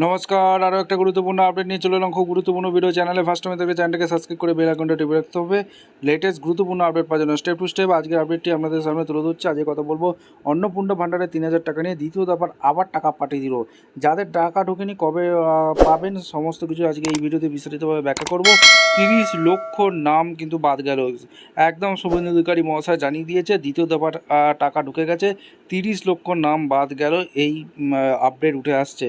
নমস্কার, আরও একটা গুরুত্বপূর্ণ আপডেট নিয়ে চলে এলাম। খুব গুরুত্বপূর্ণ ভিডিও চ্যানেলে ফার্স্ট টাইমে থেকে চ্যানেলটাকে সাবস্ক্রাইব করে বেল আইকনটা টিপে রাখতে হবে লেটেস্ট গুরুত্বপূর্ণ আপডেট পাওয়ার জন্য। স্টেপ টু স্টেপ আজকের আপডেটটি আপনাদের সামনে তুলে ধরছি। আজকে কথা বলবো অন্নপূর্ণা ভাণ্ডারে 3000 টাকা নিয়ে দ্বিতীয় দফার আবার টাকা পাঠিয়ে দিল। যাদের টাকা ঢোকেনি কবে পাবেন সমস্ত কিছু আজকে এই ভিডিওতে বিস্তারিতভাবে ব্যাখ্যা করব। 30 লক্ষ নাম কিন্তু বাদ গেল, একদম শুভেন্দু অধিকারী মহাশয় জানিয়ে দিয়েছে দ্বিতীয় দফার টাকা ঢুকে গেছে, 30 লক্ষ নাম বাদ গেল। এই আপডেট উঠে আসছে।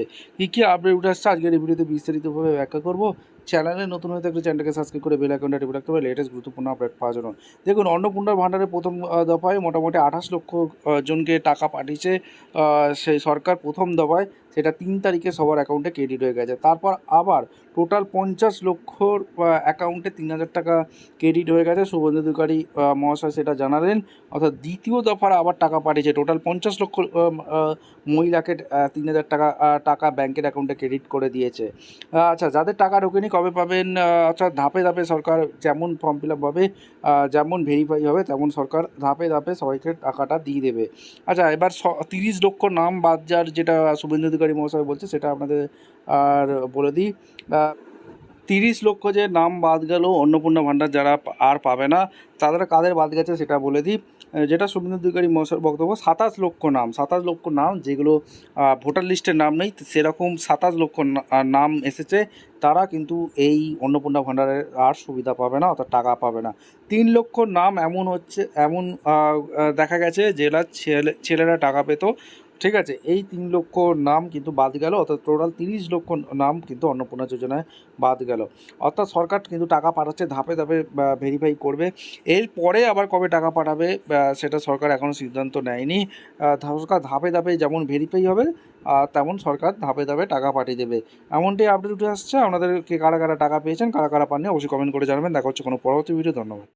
কী আপডেট উঠে আসছে আজকের এই ভিডিওতে বিস্তারিতভাবে ব্যাখ্যা করব। চ্যানেলে নতুন হয়ে থাকলে চ্যানেলটাকে সাবস্ক্রাইব করে বেল আইকনটা টিপে রাখতে হবে লেটেস্ট গুরুত্বপূর্ণ আপডেট পাওয়ার জন্য। দেখুন, অন্নপূর্ণা ভাণ্ডারের প্রথম দফায় মোটামুটি 28 লক্ষ জনকে টাকা পাঠিয়েছে সেই সরকার। প্রথম দফায় সেটা 3 তারিখে সবার অ্যাকাউন্টে ক্রেডিট হয়ে গেছে। তারপর আবার টোটাল 50 লক্ষর অ্যাকাউন্টে 3000 টাকা ক্রেডিট হয়ে গেছে। শুভেন্দু অধিকারী মহাশয় সেটা জানালেন। অর্থাৎ দ্বিতীয় দফার আবার টাকা পাঠিয়েছে টোটাল 50 লক্ষ মহিলাকে 3000 টাকা ব্যাংকের অ্যাকাউন্টে ক্রেডিট করে দিয়েছে। আচ্ছা, যাদের টাকা ঢোকেনি কবে পাবেন? অর্থাৎ ধাপে ধাপে সরকার যেমন ফর্ম ফিল আপ হবে, যেমন ভেরিফাই হবে, তেমন সরকার ধাপে ধাপে সবাইকে টাকাটা দিয়ে দেবে। আচ্ছা, এবার 30 লক্ষ নাম বাদ যার, যেটা শুভেন্দু অধিকারী মহাশয় বলছে সেটা আপনাদের আর বলে দিই। 30 লক্ষ যে নাম বাদ গেল অন্নপূর্ণা ভাণ্ডার যারা আর পাবে না, তাদের কাদের বাদ গেছে সেটা বলে দিই। যেটা শুভেন্দু অধিকারী মহাশয়ের বক্তব্য, 27 লক্ষ নাম যেগুলো ভোটার লিস্টের নাম নেই, সেরকম 27 লক্ষ নাম এসেছে। তারা কিন্তু এই অন্নপূর্ণা ভাণ্ডারের আর সুবিধা পাবে না, অর্থাৎ টাকা পাবে না। 3 লক্ষ নাম এমন দেখা গেছে জেলার ছেলেরা টাকা পেত। ঠিক আছে, এই 3 লক্ষ নাম কিন্তু বাদ গেল, অর্থাৎ টোটাল 30 লক্ষ নাম কিন্তু অন্নপূর্ণা যোজনায় বাদ গেল। অর্থাৎ সরকার কিন্তু টাকা পাঠাচ্ছে, ধাপে ধাপে ভেরিফাই করবে। এরপরে আবার কবে টাকা পাঠাবে সেটা সরকার এখনও সিদ্ধান্ত নেয়নি। সরকার ধাপে ধাপে যেমন ভেরিফাই হবে তেমন সরকার ধাপে ধাপে টাকা পাঠিয়ে দেবে, এমনটাই আপডেট উঠে আসছে। আপনাদেরকে কারা কারা টাকা পেয়েছেন, কারা কারা পাননি অবশ্যই কমেন্ট করে জানাবেন। দেখা হচ্ছে কোনো পরবর্তী ভিডিও। ধন্যবাদ।